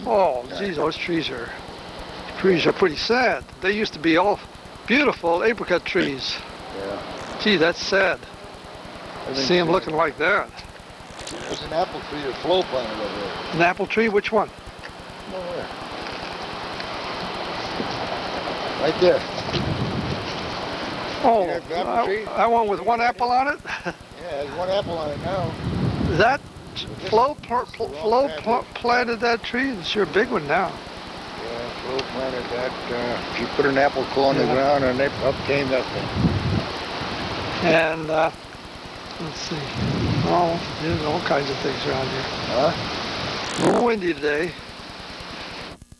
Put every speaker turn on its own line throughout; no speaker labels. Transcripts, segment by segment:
Oh, geez, those trees are pretty sad. They used to be all beautiful apricot trees.
Yeah.
Gee, that's sad. See them looking like that.
There's an apple tree or flow planted over there.
An apple tree? Which one?
Nowhere. Right there.
Oh,
apple tree?
that one with one apple on it?
Yeah, there's one apple on it now.
That Flo planted that tree? It's sure a big one now.
Yeah, Flo planted that. She put an apple core on the ground and up came that thing.
And let's see. Oh, there's all kinds of things around here.
Huh?
A little windy today.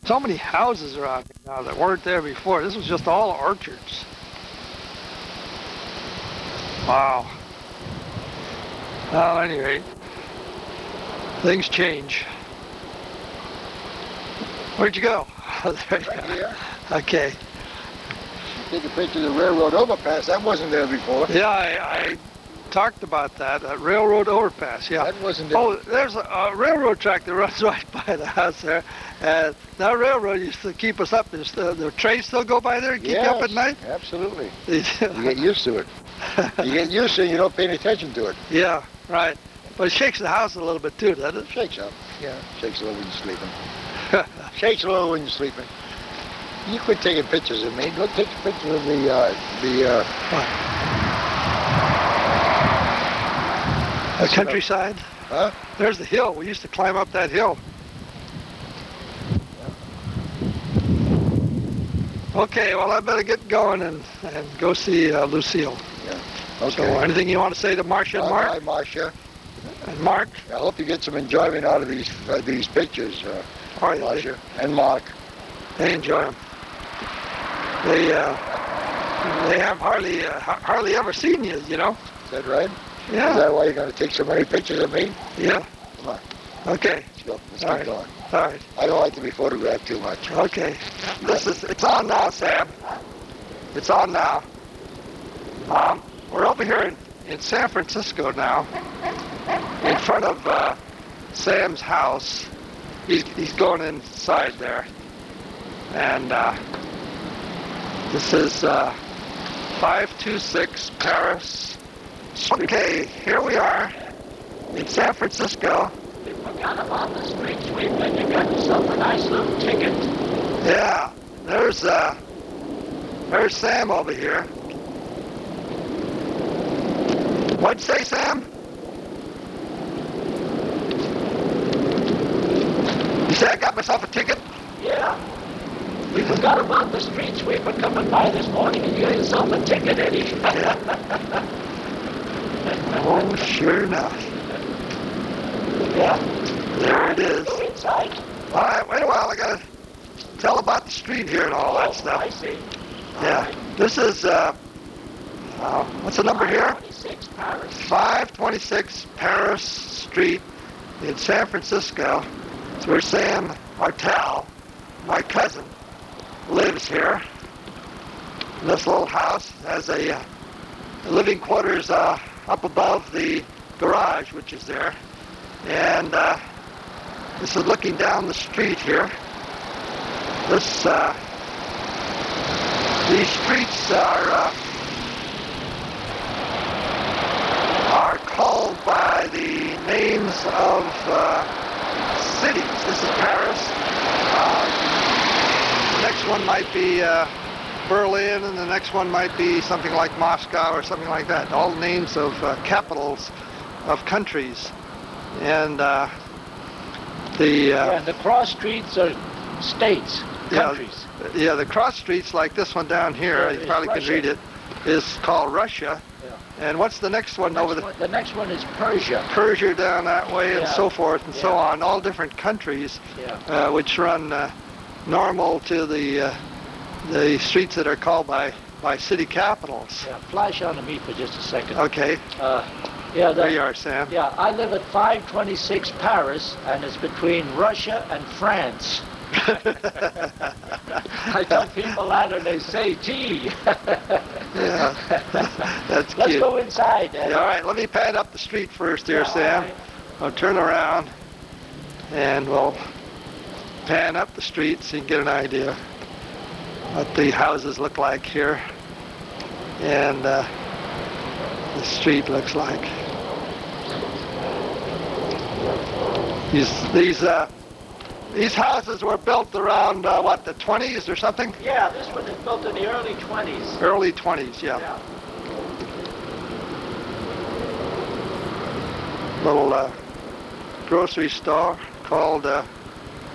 So many houses around here now that weren't there before. This was just all orchards. Wow. Well, at any rate, things change. Where'd you go? There you
Right here.
Okay.
Take a picture of the railroad overpass. That wasn't there before.
Yeah, I talked about that railroad overpass. Yeah.
That wasn't there.
Oh, there's a railroad track that runs right by the house there. And that railroad used to keep us up. Does the train still go by there and keep you up at night?
Absolutely. You get used to it. You get used to it, you don't pay any attention to it.
Yeah, right. But it shakes the house a little bit too, doesn't it?
Shakes up. Yeah, shakes a little when you're sleeping. Shakes a little when you're sleeping. You quit taking pictures of me. Go take a picture of the
countryside?
Huh?
There's the hill. We used to climb up that hill. Okay, well, I better get going and go see Lucille.
Yeah. Okay.
So, anything you want to say to Marsha and Mark?
Bye, Marsha.
And Mark?
I hope you get some enjoyment out of these pictures, Marsha and Mark.
They enjoy them. They have hardly ever seen you, you know.
Is that right?
Yeah.
Is that why you're going to take so many pictures of me?
Yeah.
Come on.
Okay.
Let's go. Let's
All
keep going.
All right.
I don't like to be photographed too much.
Okay. It's on now, Sam. It's on now. We're over here in San Francisco now, in front of Sam's house. He's going inside there. And this is 526 Paris. Okay, here we are in San Francisco.
You forgot about the street sweep and you got yourself a nice little ticket.
Yeah, there's Sam over here. What'd you say, Sam? You say I got myself a ticket?
Yeah. You forgot about the street sweeper coming by this morning and you got yourself a ticket, Eddie.
Oh, sure enough.
Yeah.
There it is.
Go inside.
All right, wait a while. I gotta tell about the street here and all that stuff.
I see.
Yeah. This is what's the number here?
526 Paris.
526 Paris Street in San Francisco. It's where Sam Martel, my cousin, lives here. And this little house has a living quarters up above the garage, which is there. And this is looking down the street here. These streets are called by the names of cities. This is Paris. The next one might be Berlin, and the next one might be something like Moscow or something like that. All names of capitals of countries. And
the cross streets are states, countries.
Yeah, the cross streets like this one down here, you probably can read it, is called Russia.
Yeah.
And what's the next one over there?
The next one is Persia.
Persia down that way and so forth and so on. All different countries which run normal to the streets that are called by city capitals.
Yeah, flash on to me for just a second.
Okay. There you are, Sam.
Yeah, I live at 526 Paris, and it's between Russia and France. I tell people that and they say, gee.
Yeah, that's
Let's
cute.
go inside.
Yeah, all right, let me pad up the street first here,
Yeah,
Sam.
right.
I'll turn around and we'll pan up the street so you can get an idea what the houses look like here and the street looks like. These houses were built around what, the 20s or something?
Yeah, this one is built in the early 20s.
Early 20s, yeah. Little grocery store called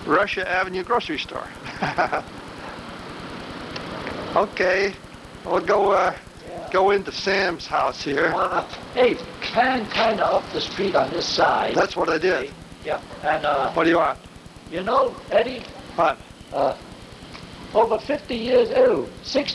Russia Avenue Grocery Store. Okay, we'll go into Sam's house here.
Hey, pan kind of up the street on this side.
That's what I did.
Yeah, and
What do you want?
you know, Eddie,
What?
over 60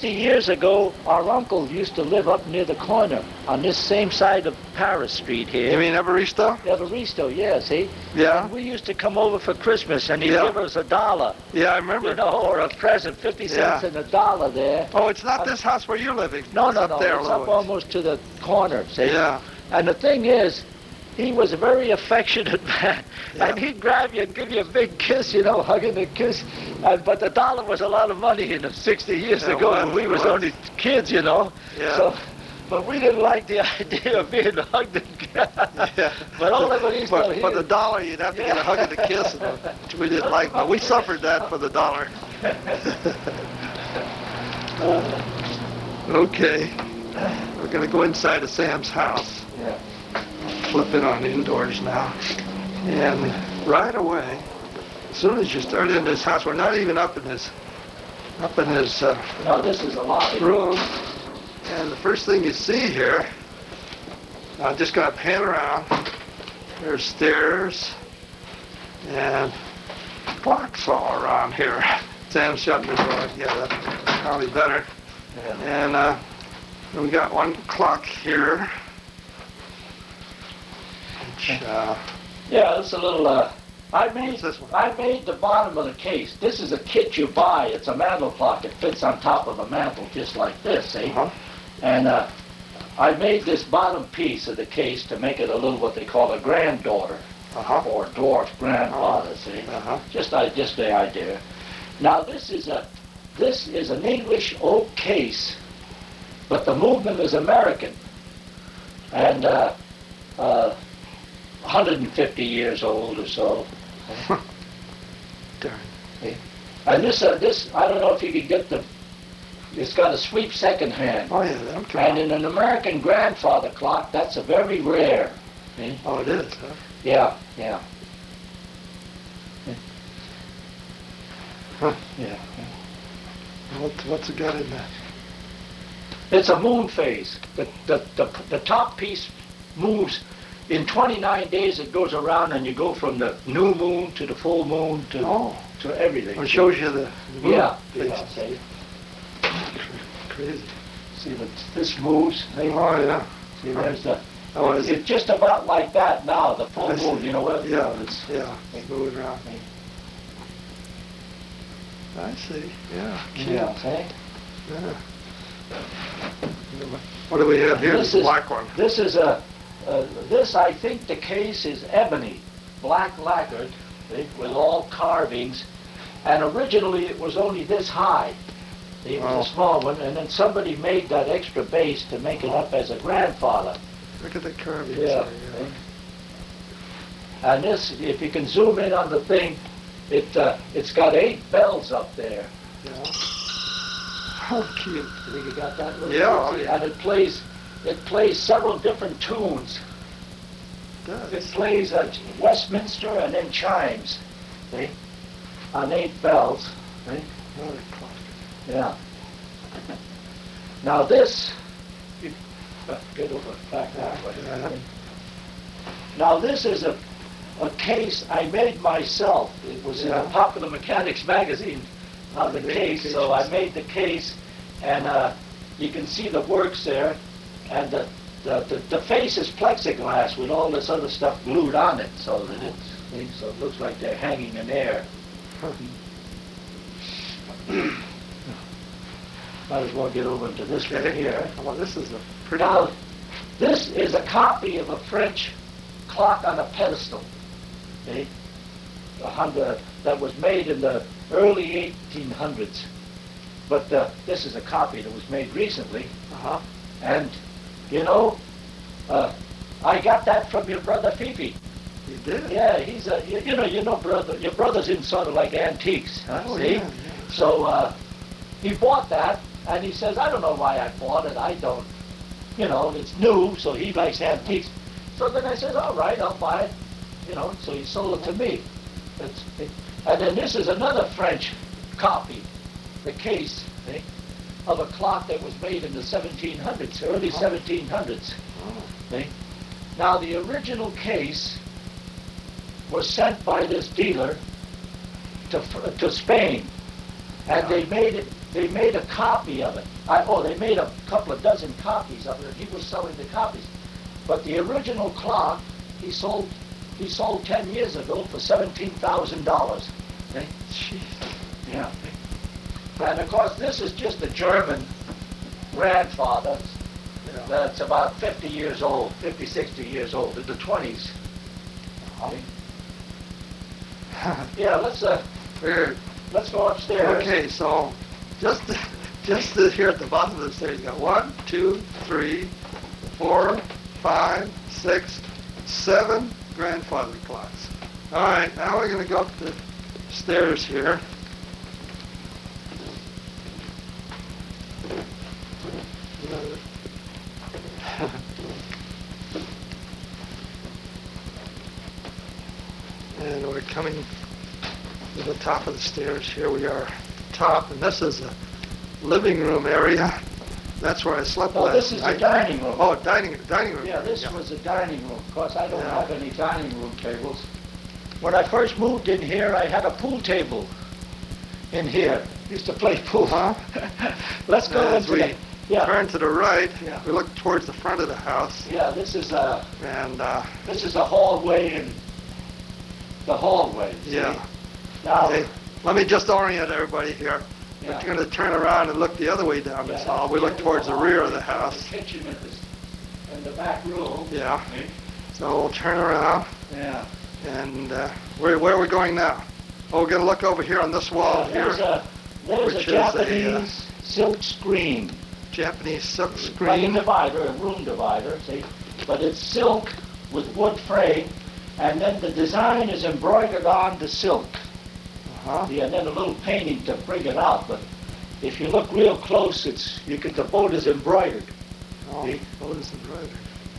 years ago, our uncle used to live up near the corner on this same side of Paris Street here.
You mean Evaristo?
Evaristo, yeah, see?
Yeah.
And we used to come over for Christmas, and he'd
Yeah.
give us $1.
Yeah, I remember.
You know, or a present, 50 cents
Yeah.
and $1 there.
Oh, it's not this house where you're living.
No,
It's
no,
up
no,
there a
it's
little
up
ways.
almost to the corner, see?
Yeah.
And the thing is, he was a very affectionate man,
Yeah.
and he'd grab you and give you a big kiss, you know, hugging a kiss. But the $1 was a lot of money in 60 years
Yeah, it
ago,
was,
and we
it
was
was.
only kids, you know.
Yeah.
So, but we didn't like the idea of being hugged and kissed.
Yeah.
But all of it,
For the $1, you'd have to get a hug and a kiss, which we didn't like, but we suffered that for the $1. Okay, we're going to go inside of Sam's house.
Yeah.
Flipping on indoors now. And right away, as soon as you start in this house, we're not even up in his
No, this is a lot.
room. And the first thing you see here, I'm just going to pan around. There's stairs and clocks all around here. Sam's shutting the door. Yeah, that's probably better.
Yeah.
And we got one clock here. Which,
Yeah, it's a little, I made
What's this one?
I made the bottom of the case. This is a kit you buy. It's a mantle clock. It fits on top of a mantle just like this, see?
uh-huh.
And I made this bottom piece of the case to make it a little what they call a granddaughter
Uh-huh.
or dwarf grandfather, see?
Uh-huh.
Just the idea. Now this is an English oak case, but the movement is American. And 150 years old or so.
Darn.
And this, I don't know if you could get it's got a sweep second hand.
Oh, yeah, them come
And
out.
in an American grandfather clock, that's a very rare. See?
Oh, it is, huh?
Yeah, yeah.
Huh.
Yeah.
What's it got in there?
It's a moon phase. The top piece moves. In 29 days it goes around and you go from the new moon to the full moon to everything.
It shows you the moon
Yeah,
phases.
yeah, see?
Crazy.
See, but this moves. See,
Oh, yeah.
there's the.
Oh, is
It's
it?
just about like that now. The full
I see.
moon, you know what?
Yeah,
It's,
yeah, it's moving around. I see, yeah. Cute.
yeah, see?
Yeah. What do we have here?
This
The
is-
black one.
This is this I think the case is ebony, black lacquered, see, with all carvings, and originally it was only this high. See, it was
Oh.
a small one, and then somebody made that extra base to make it up as a grandfather.
Look at the carvings
Yeah.
there,
see? And this, if you can zoom in on the thing, it's got 8 bells up there.
yeah. How cute.
You think you got that? little
Yeah,
bit?
oh, yeah.
And it plays several different tunes.
It
It
does.
plays Westminster and then chimes, see, on 8 bells, see?
Another clock.
Yeah. Now this, get over back that way.
Yeah.
Now this is a case I made myself. It was in a
Yeah.
Popular Mechanics magazine on the
You made
case,
the
so I
cases.
made the case, and you can see the works there, and the face is plexiglass with all this other stuff glued on it, so that it looks like they're hanging in air. Might as well get over into this right
Okay.
here.
Well, this is a pretty
Now,
one.
this is a copy of a French clock on a pedestal. See? that was made in the early 1800s. But this is a copy that was made recently.
Uh-huh.
And, you know, I got that from your brother Fifi.
You did?
Yeah, he's a, brother, your brother's in sort of like antiques, huh?
Oh,
See?
yeah.
So he bought that, and he says, I don't know why I bought it. I don't, it's new, so he likes antiques. So then I said, all right, I'll buy it. So he sold it to me. And then this is another French copy, the case, see, of a clock that was made in the 1700s, early 1700s.
Oh.
See? Now the original case was sent by this dealer to Spain, and they made a copy of it. They made a couple of dozen copies of it, and he was selling the copies. But the original clock he sold 10 years ago for $17,000. Okay?
Jeez.
Yeah. And of course, this is just a German grandfather that's about 50 years old, 50, 60 years old, in the 20s. Okay? Yeah, let's go upstairs.
Okay, so just here at the bottom of the stairs, you got 1, 2, 3, 4, 5, 6, 7 grandfather clocks. All right, now we're going to go up the stairs here. And we're coming to the top of the stairs. Here we are at the top, and this is a living room area. That's where I slept last night.
This is the dining room.
Oh, dining room.
Yeah, this was a dining room. Of course, I don't
Yeah.
have any dining room tables. When I first moved in here, I had a pool table in here. Used to play pool.
Huh?
Let's go
As
into
we
the... Yeah.
turn to the right,
Yeah.
we look towards the front of the house,
Yeah, this is
and
a hallway in the hallway. See?
yeah.
Now,
Okay, let me just orient everybody here.
yeah.
We're going to turn around and look the other way down this hall. We look towards the rear of the house.
The kitchen and the back room.
Yeah.
See?
So we'll turn around,
Yeah.
and where are we going now? Oh, we're going to look over here on this wall
There's
here.
a
which is
Japanese silk screen.
Japanese silk
Like a
screen.
divider, a room divider, see? But it's silk with wood frame, and then the design is embroidered on the silk.
Uh-huh.
See, and then a little painting to bring it out. But if you look real close, the boat is embroidered.
Oh,
See?
what is embroidered?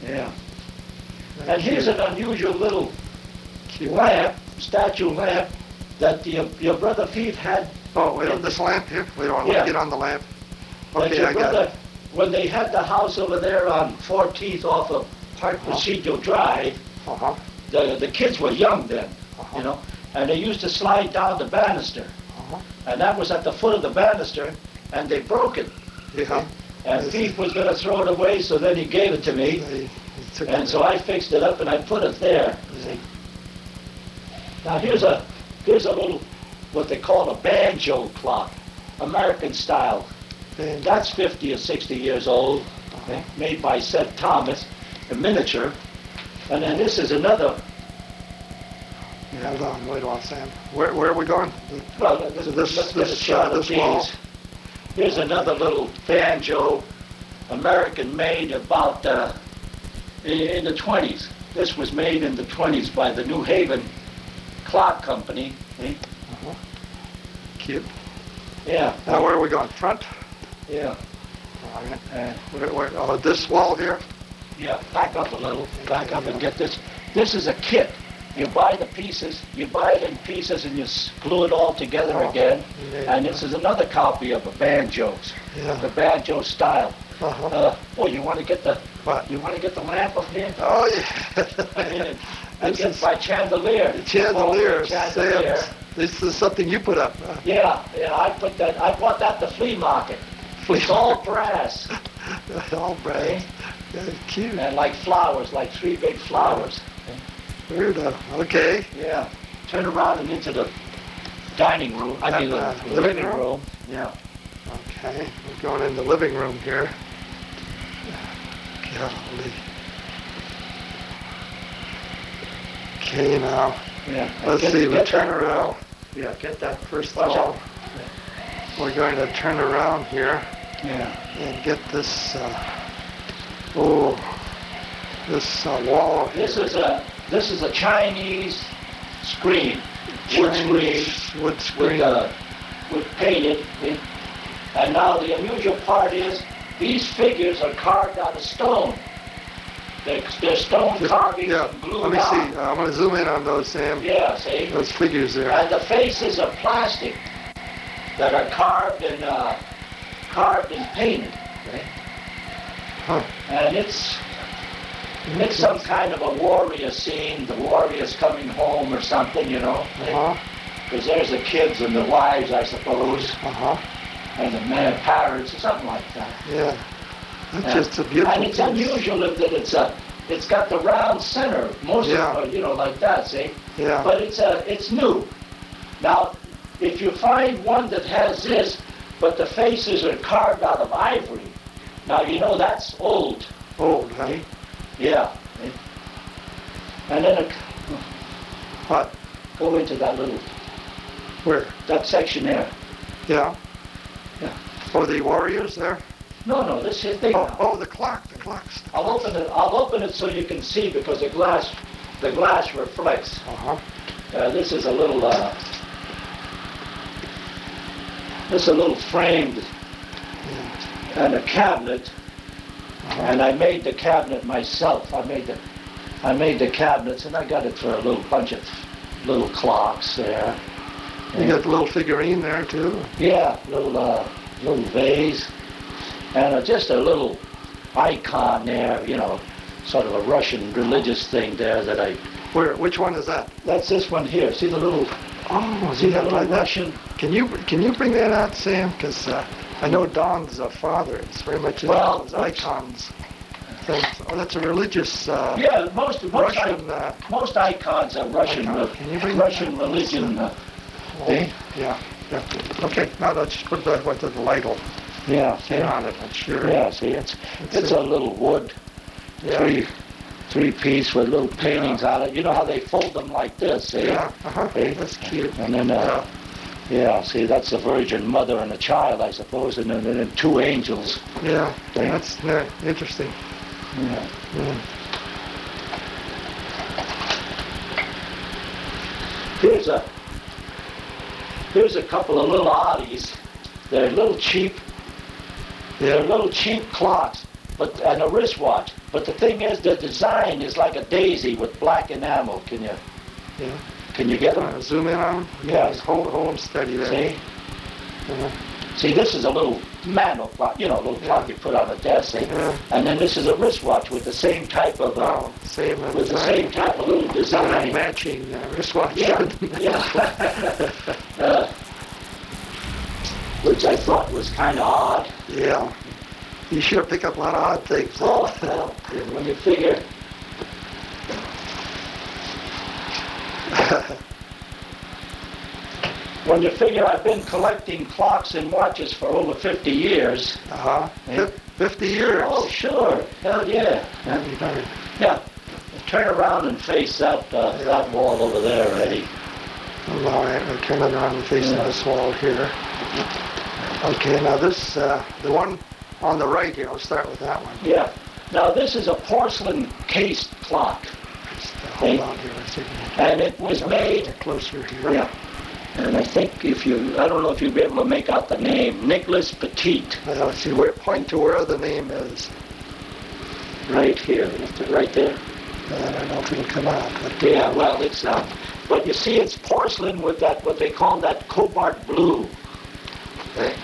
Yeah.
Very
And here's
cute.
an unusual little
Cute.
lamp, statue lamp, that your brother Fief had.
Oh, wait, this lamp here? Wait, let me
Yeah.
get on the lamp.
That
Okay,
your
I got
brother,
it.
when they had the house over there on 14th off of Park Presidio Drive,
Uh-huh.
the kids were young then,
Uh-huh.
and they used to slide down the banister.
Uh-huh.
And that was at the foot of the banister, and they broke it.
Yeah.
And
I see.
Fief was going to throw it away, so then he gave it to me.
He took
And
it.
so I fixed it up and I put it there. You see. Now here's a little, what they call a banjo clock, American style.
And
That's 50 or 60 years old, made by Seth Thomas, a miniature. And then this is another,
hold on, wait a while, Sam. Where are we going?
well,
So this-
let's get a
this,
shot of
this wall?
these. Here's another little banjo, American made about in the 20s. This was made in the 20s by the New Haven Clock Company. See?
Uh-huh. Cute.
Yeah.
Now where are we going? Front?
Yeah.
All right. Oh, this wall here?
Yeah. Back up a little. Back up and get this. This is a kit. You buy the pieces. You buy it in pieces and you glue it all together
Oh,
again.
yeah.
And this is another copy of a banjos.
Yeah.
The banjo style.
Uh-huh.
You want to get the
What?
lamp up here?
Oh, yeah.
I mean,
This
it's
is
by chandelier.
chandelier.
Chandelier.
Sam, this is something you put up.
Yeah. I bought that at the flea market. It's all brass.
All brass.
Okay.
That's cute.
And like flowers, like 3 big flowers.
Weirdo. Okay.
Yeah. Turn around and into the dining room. I mean, the
living
living
room?
room. Yeah.
Okay. We're going in the living room here. Golly. Okay, now.
Yeah.
Let's
Get-
see. We
get
turn
that
around.
wall. Yeah, get that.
First of
Watch
all,
out.
we're going to turn around here
Yeah.
and get this, this wall here.
This is a Chinese screen, wood screen,
Wood screen.
with painted. And now the unusual part is these figures are carved out of stone. They're stone carvings
Yeah,
glued
let me
on.
see. I'm going to zoom in on those, Sam.
Yeah, see?
Those figures there.
And the faces are plastic that are carved and painted. Okay?
Huh.
And it's some kind of a warrior scene. The warrior's coming home or something, you know.
Uh-huh.
Because there's the kids and the wives, I suppose,
Uh-huh.
and the parents or something like that.
Yeah. That's just a beautiful
And it's
piece.
unusual that it's got the round center, most of it, like that, see?
Yeah.
But it's new. Now, if you find one that has this, but the faces are carved out of ivory, now you know that's old.
Old, huh?
Yeah. And then
What?
go into that
Where?
that section there.
Yeah.
Yeah.
Oh, the warriors there?
No, this is thing.
Oh, the clock. The clock's.
I'll open it so you can see because the glass reflects.
Uh-huh.
This is a little framed
Yeah.
and a cabinet, and I made the cabinet myself. I made the cabinets, and I got it for a little bunch of little clocks there.
You got the little figurine there, too?
Yeah, little vase, and just a little icon there, sort of a Russian religious thing there that I...
Where? Which one is that?
That's this one here. See the little...
Oh,
See the little
like that?
Russian...
Can you bring that out, Sam? Because I know Don's father is very much into
Well,
those icons. Things. Oh, that's a religious...
yeah, most
Russian...
most icons are Russian.
Can you bring
Russian
that?
religion.
Yeah. Okay, now let's just put it back with the light on.
Yeah,
Get on it, I'm sure.
Yeah, see, it's a little wood,
Yeah.
three-piece with little paintings on it. You know how they fold them like this, see?
Yeah, uh-huh.
See?
That's cute.
And then, see, that's the Virgin Mother and a child, I suppose, and then two angels.
Yeah,
See?
that's interesting.
Yeah.
Yeah.
Here's a couple of little oddies. They're little cheap. They're little cheap clocks, and a wristwatch. But the thing is, the design is like a daisy with black enamel. Can you get them?
Zoom in on them?
Yeah.
Just hold them steady there.
See?
Uh-huh.
See, this is a little mantle clock, a little clock you put on the desk, see?
Yeah.
And then this is a wristwatch with the same type of,
Same
with the same type of little design.
Matching wristwatch.
Yeah. Which I thought was kind of odd.
Yeah. You sure pick up a lot of odd things.
Oh, well, when you figure... When you figure I've been collecting clocks and watches for over 50 years.
Uh-huh.
Yeah.
50 years.
Oh, sure. Hell yeah. Yeah. Turn around and face that wall over there, Eddie.
All right, I'll turn it around and facing this wall here. Okay, now this, the one on the right here, I'll start with that one.
Yeah. Now this is a porcelain cased clock.
Just hold on here a second.
And it was made...
Closer here.
Yeah. And I think I don't know if you'll be able to make out the name, Nicholas Petit.
Let's see, point to where the name is.
Right here, right there.
I don't know if it'll come out. But
Yeah, well, it's but you see, it's porcelain with that, what they call that cobalt blue.
Okay.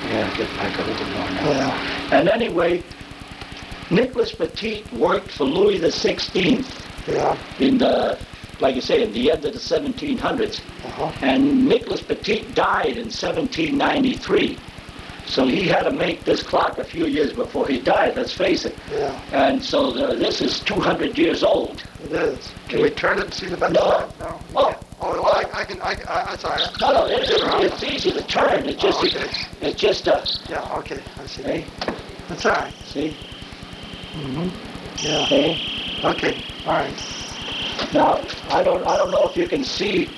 Yeah, get back a little more now.
Yeah.
And anyway, Nicholas Petit worked for Louis XVI
Yeah.
in the, like you say, in the end of the 1700s.
Uh-huh.
And Nicholas Petit died in 1793. So he had to make this clock a few years before he died, let's face it.
Yeah.
And so this is 200 years old.
It is. Can we turn it and see the back
No.
side? No.
Oh.
Oh, well, I can, that's all right.
No, it's easy to turn. It's just,
okay.
it's just
Yeah, okay, I see.
see,
That's all right.
see,
Mm-hmm. Yeah.
see.
Okay, all right.
Now, I don't know if you can see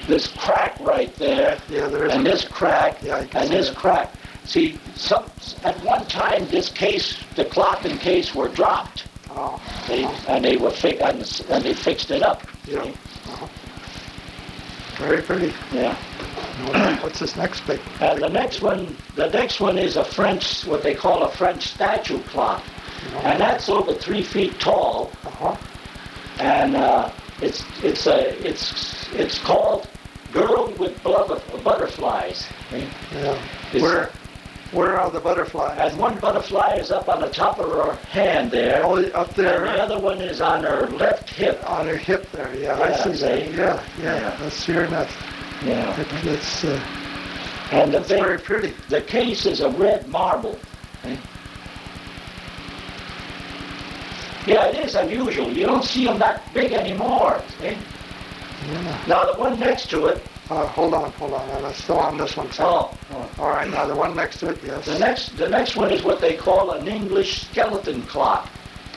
this crack right there.
Yeah, there is.
And this crack.
Yeah, you can
and
see
this
that.
crack. See, at one time, this case, the clock and case were dropped.
Oh.
And they were and they fixed it up.
Yeah.
See?
Very pretty.
Yeah.
What's this next big?
And the next one is a French, what they call a French statue clock, and that's over 3 feet tall. And it's called Girl with Butterflies.
Yeah. Where are the butterflies?
And one butterfly is up on the top of her hand there.
Oh, up there.
And the other one is on her left hip.
On her hip there. Yeah,
Yeah,
I see that.
see?
Yeah. That's sure enough.
Yeah.
That's
And
that's very pretty.
the case is a red marble. Yeah, it is unusual. You don't see them that big anymore. See?
Yeah.
Now the one next to it.
Hold on. I'm still on this one.
Oh.
All right. Now the one next to it, yes.
The next one is what they call an English skeleton clock.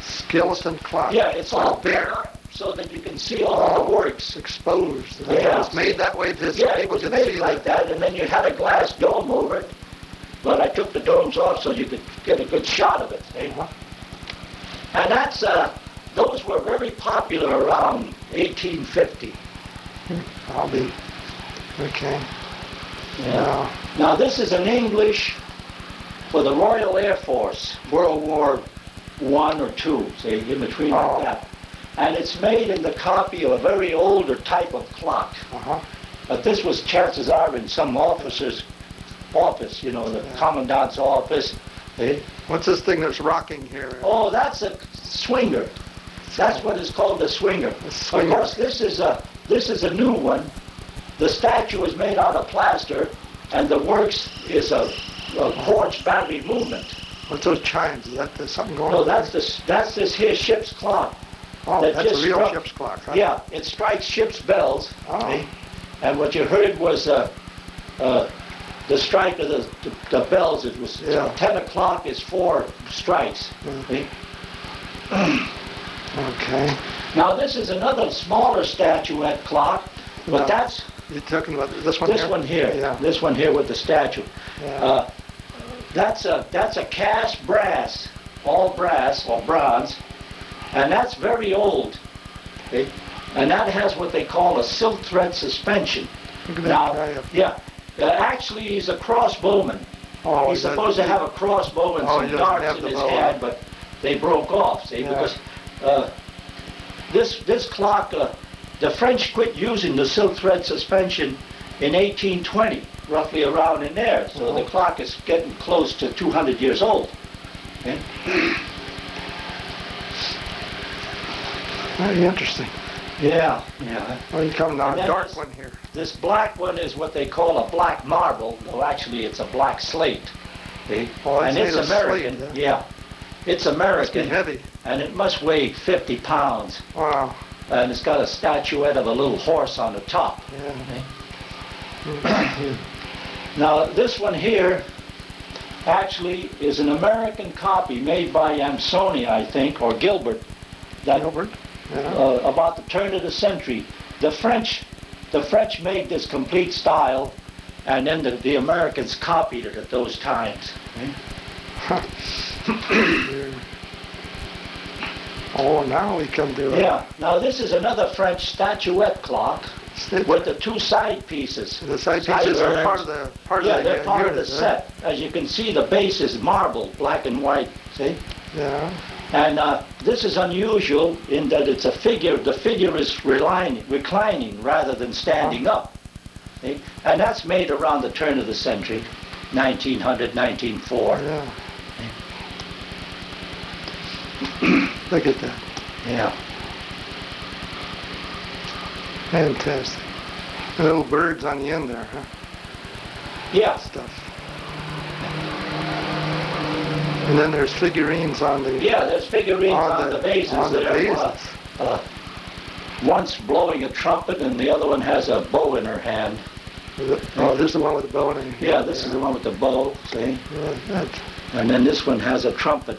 Skeleton clock.
Yeah, it's all
bare.
bare so that you can see all the works.
Exposed.
Yeah.
It was made that way to
It
people
was
could
made
see
like that, and then you had a glass dome over it. But I took the domes off so you could get a good shot of it. See? And those were very popular around 1850.
I'll be okay.
Yeah. Now this is an English for the Royal Air Force, World War I or II, say in between like that. And it's made in the copy of a very older type of clock. But this was, chances are, in some officer's office, the commandant's office.
What's this thing that's rocking here?
Oh, that's a swinger. That's what is called a swinger. Of course, this is a new one. The statue is made out of plaster, and the works is a quartz battery movement.
What's those chimes? Is that something going
No,
on?
that's this here ship's clock.
Oh,
that
that's
just
a real
struck-
ship's clock, huh?
Yeah, it strikes ship's bells.
Oh.
See? And what you heard was the strike of the bells. It was 10 o'clock is 4 strikes. See?
Okay.
Now this is another smaller statuette clock, but that's
You're talking about this one
this
here?
one here.
Yeah.
This one here with the statue.
Yeah.
That's a cast brass, all brass or bronze, and that's very old. Okay? And that has what they call a silk thread suspension.
Look at that
Now,
guy up.
yeah, actually he's a crossbowman.
Oh,
He's supposed to have a crossbow and
Oh, he
some
doesn't
darts
have
in
the
his
bow.
hand, but they broke off. See,
Yeah.
because this clock, the French quit using the silk thread suspension in 1820, roughly around in there. So the clock is getting close to 200 years old. Okay?
Very interesting.
Yeah.
Well, you come down
And
a
then
dark
this-
one here.
This black one is what they call a black marble, though actually it's a black slate. See?
Oh,
And it's
made of slate,
American. Yeah. It's American.
Must be heavy.
And it must weigh 50 pounds.
Wow.
And it's got a statuette of a little horse on the top.
Yeah.
Now, this one here actually is an American copy made by Amsoni, I think, or Gilbert, that,
Gilbert? Yeah.
about the turn of the century. The French made this complete style, and then the Americans copied it at those times.
Oh, now we come to
Yeah. Now, this is another French statuette clock with the 2 side pieces.
the side pieces are part of the
Yeah, they're part of the
unit, right?
set. As you can see, the base is marble, black and white. See?
Yeah.
And this is unusual in that it's a figure. The figure is reclining rather than standing up. See? And that's made around the turn of the century, 1900, 1904.
Yeah. Look at that.
Yeah.
Fantastic. The little birds on the end there, huh?
Yeah.
Stuff. And then there's figurines on the...
Yeah, there's figurines on the bases.
On the
there.
bases.
One's blowing a trumpet and the other one has a bow in her hand.
Oh, this is the one with the bow in it.
Yeah, this is the one with the bow, see?
Yeah, that.
And then this one has a trumpet.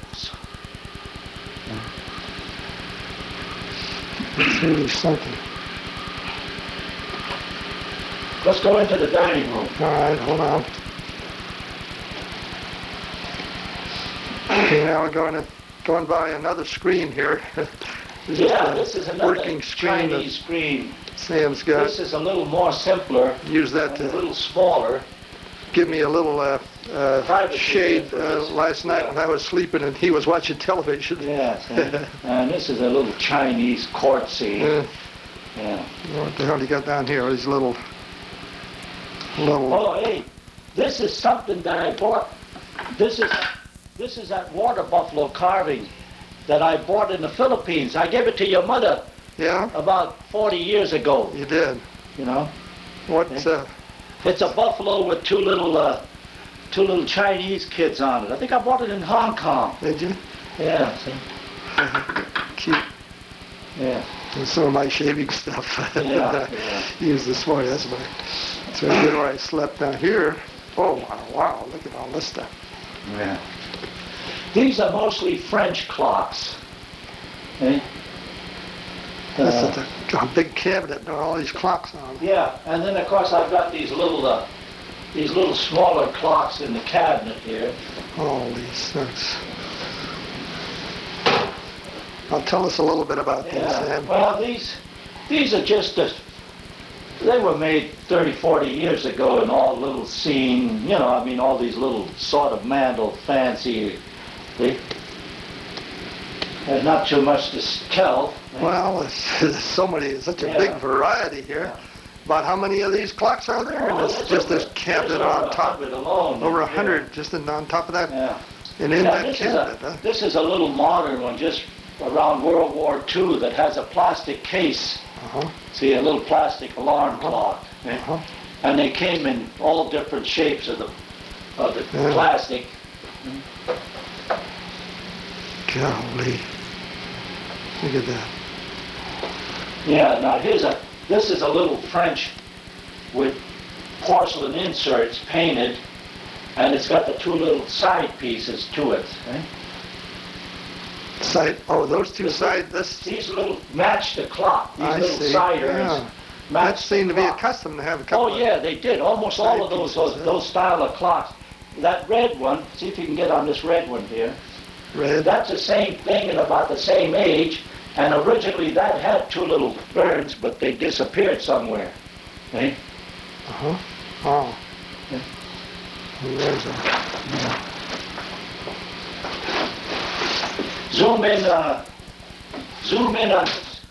It's really something.
Let's go into the dining room.
All right, hold on. Okay, now we're going by another screen here.
This is another
working screen
Chinese screen.
Sam's got.
This is a little more simpler.
Use that
and a
to
little smaller.
give me a little
Privacy
shade
for this.
last night when I was sleeping and he was watching television.
Yes. And this is a little Chinese court scene. Yeah.
What the hell do you got down here? These little.
Oh, hey, this is something that I bought. This is that water buffalo carving that I bought in the Philippines. I gave it to your mother.
Yeah.
About 40 years ago.
You did.
You know.
What's
It's a buffalo with two little Chinese kids on it. I think I bought it in Hong Kong.
Did you?
Yeah. See?
Cute.
Yeah.
And some of my shaving stuff
Yeah.
used this morning. That's right where I slept down here. Oh wow! Look at all this stuff.
Yeah. These are mostly French clocks. Okay?
This is a big cabinet and all these clocks on.
Yeah, and then of course I've got these little smaller clocks in the cabinet here.
All these things. Now tell us a little bit about these, Sam.
Well, these are just they were made 30, 40 years ago in all little scene, all these little sort of mandel fancy. There's not too much to tell.
Well, there's such a
Yeah.
big variety here.
Yeah.
About how many of these clocks are there? And it's just this cabinet on top.
Alone.
Over 100 just on top of that?
Yeah.
And in that
this
cabinet, huh?
This is a little modern one, just around World War II, that has a plastic case.
Uh-huh.
See, a little plastic alarm clock.
Uh-huh.
And they came in all different shapes of the
Yeah.
plastic.
Golly. Look at that.
Yeah, now this is a little French with porcelain inserts painted, and it's got the two little side pieces to it.
Those two
These little match the clock. These
I
little
see.
siders
Yeah.
match
That seemed to
the
be
clock.
accustomed to have a couple
Oh yeah, they did. Almost all of
side
those
pieces, yeah.
those style of clocks. That red one, see if you can get on this red one here.
red.
That's the same thing and about the same age. And originally that had two little birds, but they disappeared somewhere. Eh?
Uh-huh. Oh.
Yeah.
There's a...
Zoom in on this.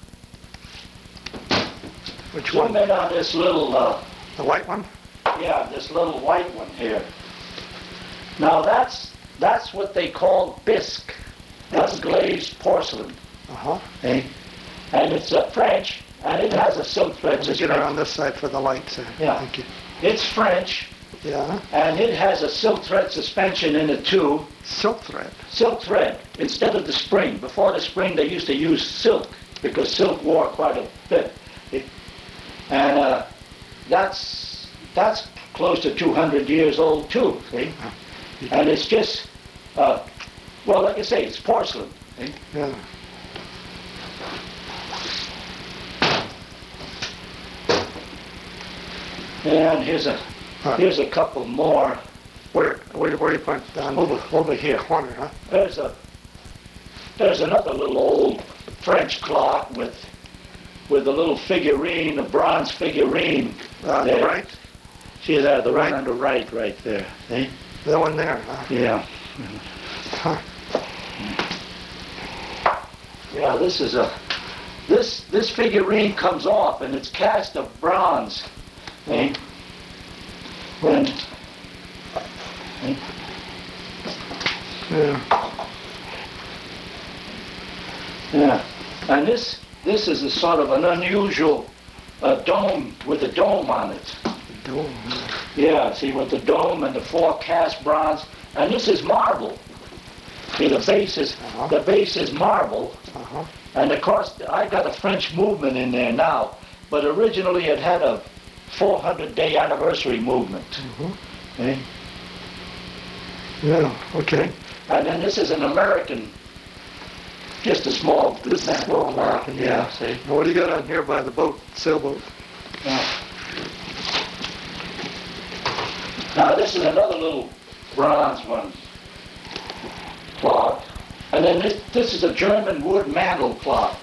Which
Zoom
one?
in on this little,
The white one?
this little white one here. Now that's what they call bisque. That's glazed porcelain.
Uh-huh.
Eh? And it's French, and it has a silk thread
Let's get her on this side for the lights.
Yeah.
Thank you.
It's French,
Yeah.
and it has a silk thread suspension in it too.
Silk thread.
Silk thread instead of the spring. Before the spring, they used to use silk because silk wore quite a bit. And that's close to 200 years old too. See? And it's just, like I say, it's porcelain. See?
Yeah.
And here's a couple more.
Where you put down?
Over here.
Corner, huh?
There's another little old French clock with a little figurine, a bronze figurine.
The
there.
right?
See there, the
Right.
one on the right there. See?
That one there, huh?
Yeah.
Huh.
Yeah, this figurine comes off and it's cast of bronze. See? And,
Yeah.
yeah. And this is a sort of an unusual dome with a dome on it.
The dome.
Yeah, see, with the dome and the four cast bronze, and this is marble. See, the base is marble,
Uh-huh.
and of course I got a French movement in there now, but originally it had a 400-day anniversary movement.
Mm-hmm.
Eh?
Yeah, okay.
And then this is an American Just a small,
This is a small clock.
yeah, see?
What do you got on here by the boat, sailboat?
Now this is another little bronze one, clock. And then this is a German wood mantel clock.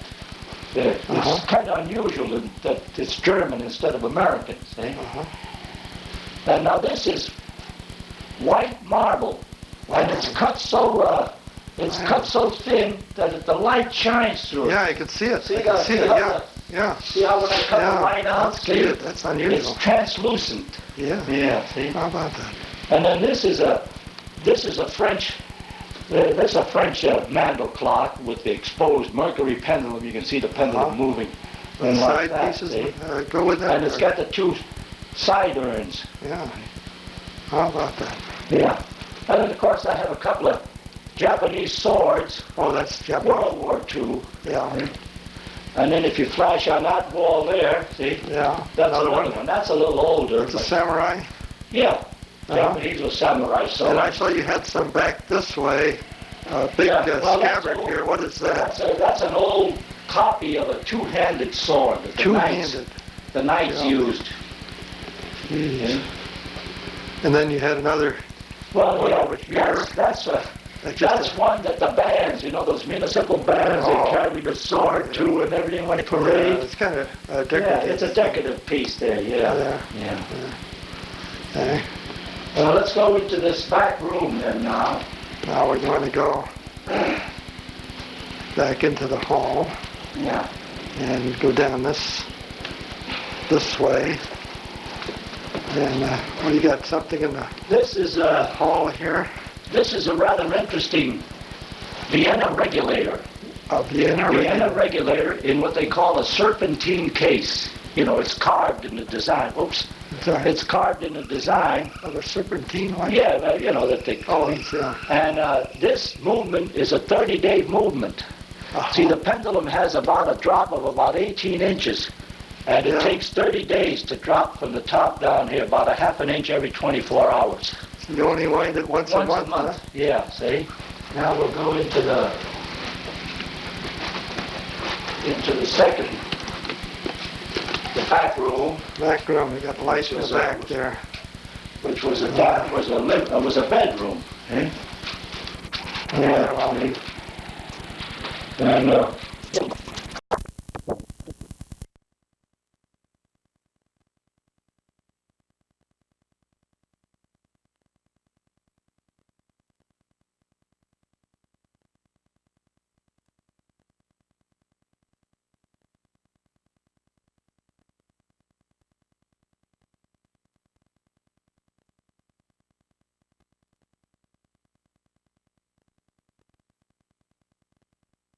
It's kind of unusual that it's German instead of American, see? And now this is white marble, and it's cut so cut so thin that the light shines through it.
Yeah, I can see it.
See,
I can see it. Yeah, yeah.
See how when I cut the light out,
That's
see?
good. That's unusual.
It's translucent.
Yeah.
Yeah, see?
How about that?
And then this is a French. That's a French mantel clock with the exposed mercury pendulum. You can see the pendulum moving.
The
And
side
like that,
pieces
see?
go with that.
And it's got the two side urns.
Yeah. How about that?
Yeah. And then of course I have a couple of Japanese swords.
Oh, that's Japanese.
World War II.
Yeah.
And then if you flash on that wall there, see?
Yeah.
That's another one. That's a little older.
It's a samurai.
Yeah. Japanese was samurai swords.
And I saw you had some back this way. Big scabbard here. What is that?
That's an old copy of a two-handed sword that
Two-handed.
the knights used.
Jeez. And then you had another one over here.
That's one that the bands, those municipal bands, they carry the sword too and everything when they parade.
It's kind of decorative.
Yeah, it's a decorative piece there, yeah.
Okay.
Well, let's go into this back room then now.
Now we're going to go back into the hall.
Yeah.
And go down this way. And what do you got? Something in the
This is a
hall here?
This is a rather interesting Vienna regulator.
A
Vienna regulator in what they call a serpentine case. It's carved in the design. Oops.
Sorry.
It's carved in the design.
Of a serpentine one?
Yeah, that they.
Oh, yeah.
And this movement is a 30-day movement. See, the pendulum has about a drop of about 18 inches. And it takes 30 days to drop from the top down here, about a half an inch every 24 hours.
So you only wind it once a month? Huh?
Yeah, see? Now we'll go into the back room.
Back room, we got lights in the back there.
Which was a bedroom. Eh? Yeah, well, and